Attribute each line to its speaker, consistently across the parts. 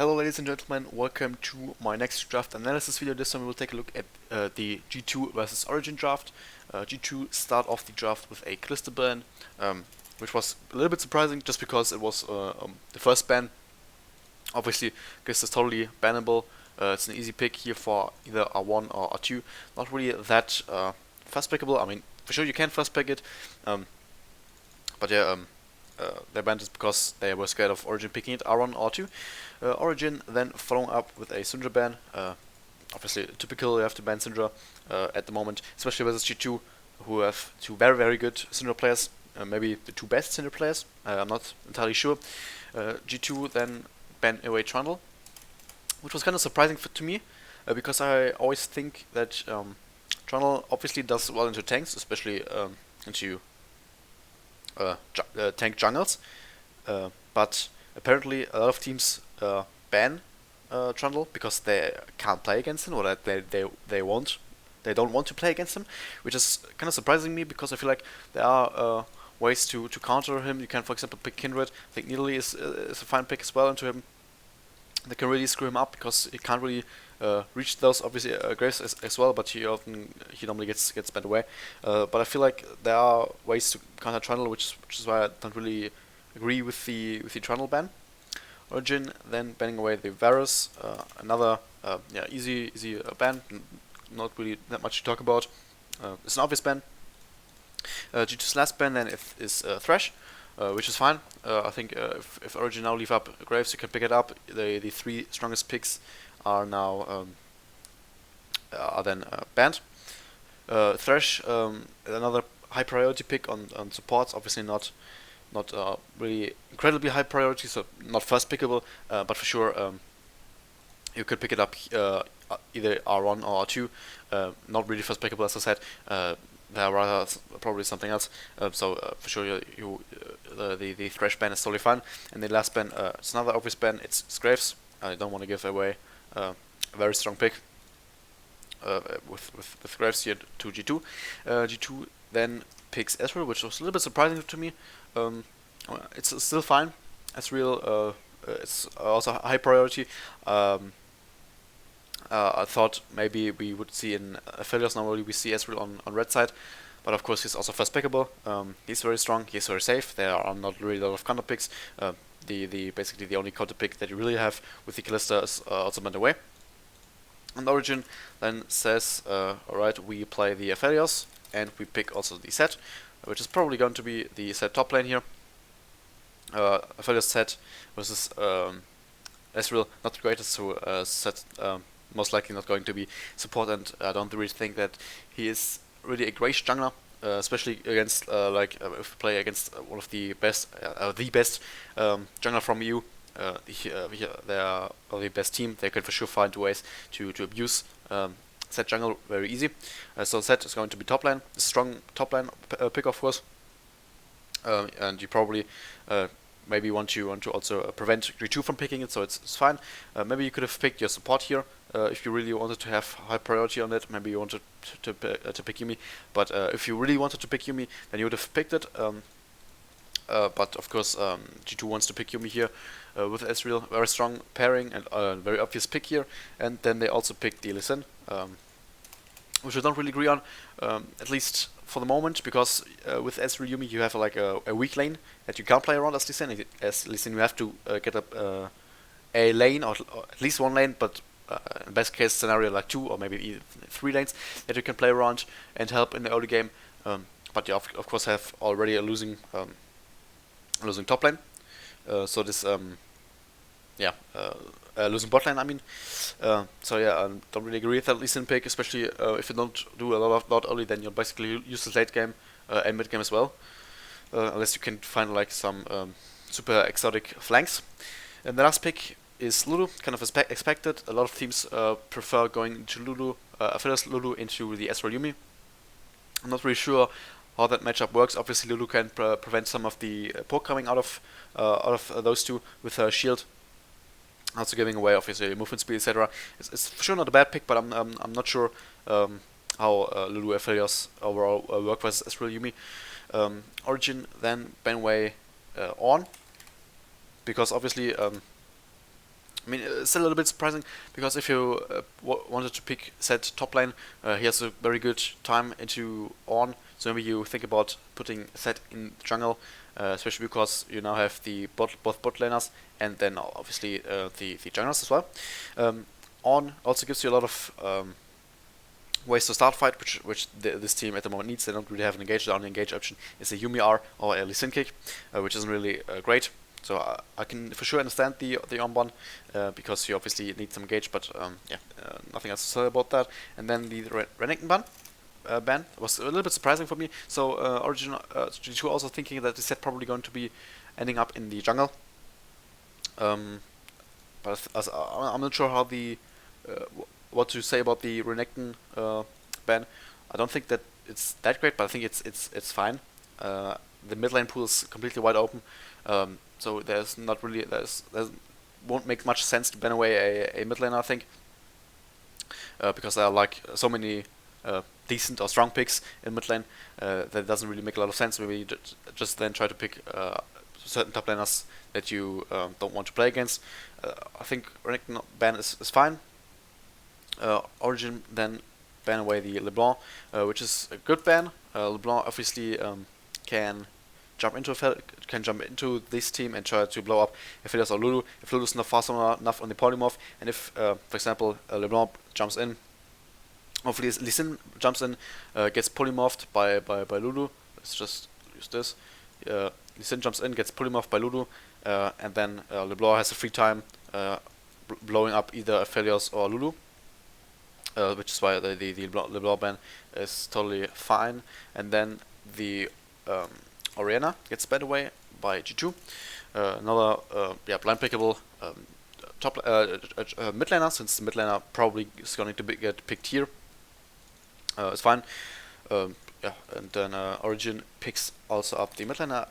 Speaker 1: Hello ladies and gentlemen, welcome to my next draft analysis video. This time we will take a look at the G2 versus Origin draft. G2 start off the draft with a Callisto ban, which was a little bit surprising just because it was the first ban. Obviously, Callisto is totally bannable. It's an easy pick here for either R1 or R2. Not really that fast pickable. I mean, for sure you can fast pick it, but yeah, they banned it because they were scared of Origin picking it R1 or R2. Origin then following up with a Syndra ban. Obviously, typical, you have to ban Syndra at the moment, especially versus G2, who have two very good Syndra players, maybe the two best Syndra players. I'm not entirely sure. G2 then banned away Trundle, which was kind of surprising to me, because I always think that Trundle obviously does well into tanks, especially into tank jungles, but apparently a lot of teams ban Trundle because they can't play against him, or that they don't want to play against him, which is kind of surprising me because I feel like there are ways to counter him. You can, for example, pick Kindred. I think Nidalee is a fine pick as well into him. They can really screw him up because he can't really reach those. Obviously, Graves as well, but he normally gets banned away. But I feel like there are ways to counter Trundle, which is why I don't really agree with the Trundle ban. Origin then banning away the Varus, another easy ban, not really that much to talk about. It's an obvious ban. G2's last ban then is Thresh, which is fine. I think if Origin now leave up Graves, you can pick it up. The three strongest picks are now are then banned. Thresh, another high priority pick on supports. Obviously not really incredibly high priority, so not first pickable, but for sure you could pick it up either R1 or R2. Not really first pickable, as I said. There are rather probably something else. For sure the Thresh ban is totally fine. And the last ban, it's another obvious ban. It's Graves. I don't want to give away a very strong pick with Graves here to G2. G2 then picks Ezreal, which was a little bit surprising to me. It's still fine. Ezreal, it's also high priority. I thought maybe we would see in Aphelios. Normally we see Ezreal on red side, but of course he's also first pickable. He's very strong. He's very safe. There are not really a lot of counter picks. Basically the only counter pick that you really have with the Callisto is also banned away. And Origin then says, alright, we play the Aphelios and we pick also the set, which is probably going to be the set top lane here. Aphelios set versus Ezreal, not the greatest, so set most likely not going to be support, and I don't really think that he is really a great jungler, especially against if you play against one of the best jungler from EU. They are the best team. They can for sure find ways to abuse Set jungle very easy. So Set is going to be top lane, a strong top lane pick, of course, and you probably maybe want to also prevent G2 from picking it, so it's fine. Maybe you could have picked your support here if you really wanted to have high priority on it. Maybe you wanted to pick Yuumi, but if you really wanted to pick Yuumi, then you would have picked it. But of course, G2 wants to pick Yuumi here with Ezreal. Very strong pairing and very obvious pick here. And then they also picked the Lee Sin, which I don't really agree on, at least for the moment, because with Ezreal Yuumi you have like a weak lane that you can't play around as Lee Sin. As Lee Sin you have to get up a lane or at least one lane, but in best case scenario like 2 or maybe even 3 lanes that you can play around and help in the early game. But you of course have already a losing top lane, so this losing bot lane, I mean. So yeah, I don't really agree with that Lee Sin pick, especially if you don't do a lot early, then you're basically useless late game and mid game as well, unless you can find like some super exotic flanks. And the last pick is Lulu, kind of expected. A lot of teams prefer going into Lulu, Aphelios Lulu into the Ezreal Yuumi. I'm not really sure how that matchup works. Obviously Lulu can prevent some of the poke coming out of those two with her shield, also giving away obviously movement speed, etc. It's for sure not a bad pick, but I'm not sure how Lulu Aphelios overall work versus Ezreal Yuumi. Origin then ban away on, because obviously I mean, it's still a little bit surprising because if you wanted to pick Zed top lane, he has a very good time into Ornn. So maybe you think about putting Zed in jungle, especially because you now have both bot laners and then obviously the junglers as well. Ornn also gives you a lot of ways to start fight, which this team at the moment needs. They don't really have an engage. The only engage option is a Yuumi R or a Lee Sin kick, which isn't really great. So I can for sure understand the Ornn because you obviously need some engage, but yeah, nothing else to say about that. And then the Renekton ban was a little bit surprising for me. So Origin G2 also thinking that the set probably going to be ending up in the jungle. But I'm not sure how what to say about the Renekton ban. I don't think that it's that great, but I think it's fine. The mid lane pool is completely wide open, so there's not really there's won't make much sense to ban away a mid laner, I think, because there are like so many decent or strong picks in mid lane that doesn't really make a lot of sense. Maybe just then try to pick certain top laners that you don't want to play against. I think Renekton ban is fine. Origin then ban away the LeBlanc, which is a good ban. LeBlanc obviously can jump into this team and try to blow up Aphelios or Lulu. If Lulu's not fast enough on the polymorph, and if, for example, LeBlanc jumps in, hopefully Lee Sin jumps in, gets polymorphed by Lulu. Let's just use this. Lee Sin jumps in, gets polymorphed by Lulu, and then LeBlanc has a free time blowing up either Aphelios or Lulu. Which is why the LeBlanc ban is totally fine. And then the Orianna gets banned away by G2. Another blind pickable mid laner, since the mid laner probably is going to get picked here. It's fine. And then Origin picks also up the mid laner,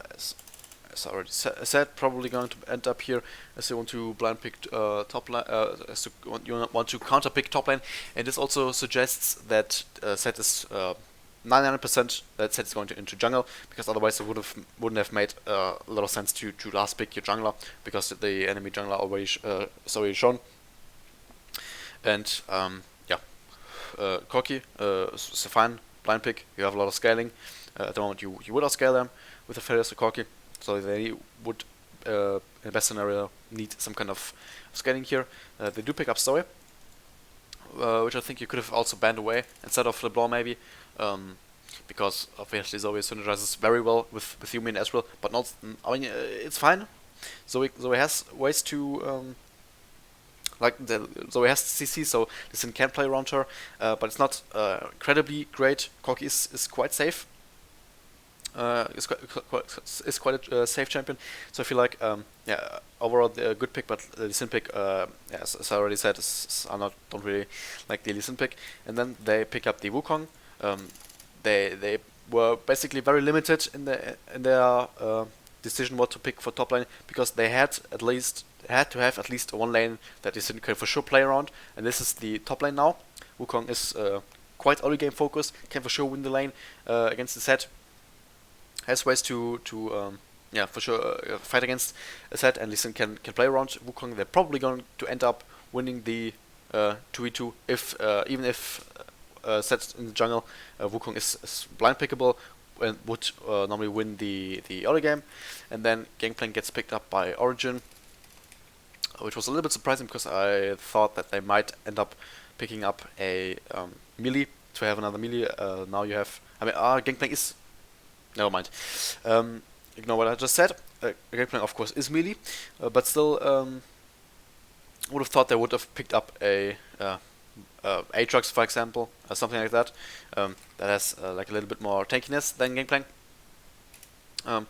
Speaker 1: as I already said, probably going to end up here as you want to blind pick top lane, as you want to counter pick top lane, and this also suggests that Zed is 99% that Zed is going into jungle, because otherwise it wouldn't have made a lot of sense to last pick your jungler, because the enemy jungler already is already shown. And Corki is a fine blind pick. You have a lot of scaling. At the moment you would outscale them with a Aphelios or Corki. So they would, in the best scenario, need some kind of scaling here. They do pick up Zoe, which I think you could have also banned away instead of LeBlanc maybe, because obviously Zoe synergizes very well with Yuumi and Ezreal, but not. I mean, it's fine. Zoe has ways to Zoe has CC, so Lee Sin can play around her, but it's not incredibly great. Corki is quite safe. Is quite a safe champion, so I feel like overall a good pick, but the Lee Sin pick, as I already said, don't really like the Lee Sin pick. And then they pick up the Wukong. They were basically very limited in their decision what to pick for top lane, because they had to have at least one lane that Lee Sin can for sure play around, and this is the top lane now. Wukong is quite early game focused, can for sure win the lane against the Zed. Has ways to for sure fight against a Zed, and Lee Sin can play around Wukong. They're probably going to end up winning the 2v2 even if Zed's in the jungle. Wukong is blind pickable and would normally win the early game. And then Gangplank gets picked up by Origin, which was a little bit surprising because I thought that they might end up picking up a melee to have another melee. Now you have, Gangplank is. Never mind. Ignore what I just said. Gangplank, of course, is melee, but still, would have thought they would have picked up a Aatrox, for example, or something like that. That has like a little bit more tankiness than Gangplank. But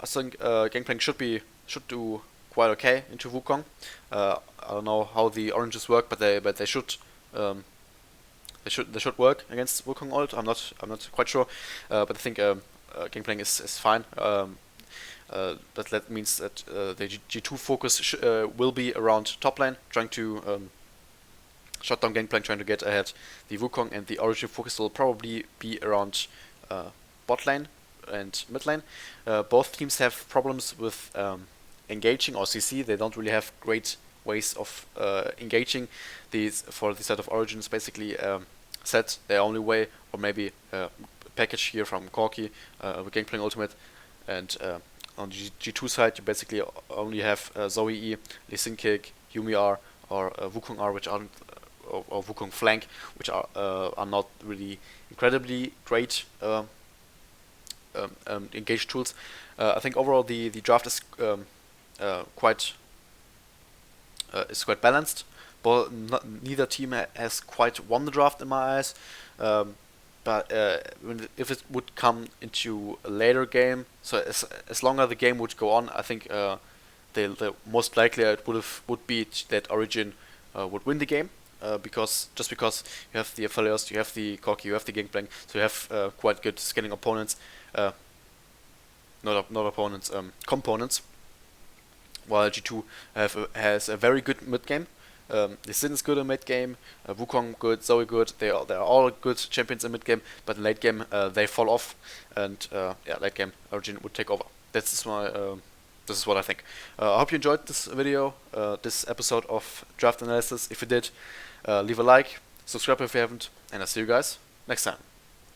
Speaker 1: I think Gangplank should do quite okay into Wukong. I don't know how the oranges work, but they should. They should work against Wukong ult. I'm not quite sure, but I think Gangplank is fine. But that means that the G2 focus will be around top lane, trying to shut down Gangplank, trying to get ahead the Wukong, and the Origin focus will probably be around bot lane and mid lane. Both teams have problems with engaging or CC. They don't really have great ways of engaging these for this set of origins basically set their only way, or maybe package here from Corki with Gangplank Ultimate, and on the G2 side you basically only have Zoe E, Lee Sin Kick, Yumi R, or Wukong R, which aren't or Wukong Flank, which are not really incredibly great engaged tools. I think overall the draft is quite balanced, but neither team has quite won the draft in my eyes. But if it would come into a later game, so as longer the game would go on, I think the most likely it would be that Origin would win the game. Because you have the Aphelios, you have the Corki, you have the Gangplank, so you have quite good scaling opponents, not opponents, components. While G2 has a very good mid game. The Sin is good in mid game, Wukong good, Zoe good. They are all good champions in mid game, but in late game they fall off, and late game Origin would take over. This is what I think. I hope you enjoyed this video, this episode of Draft Analysis. If you did, leave a like, subscribe if you haven't, and I'll see you guys next time.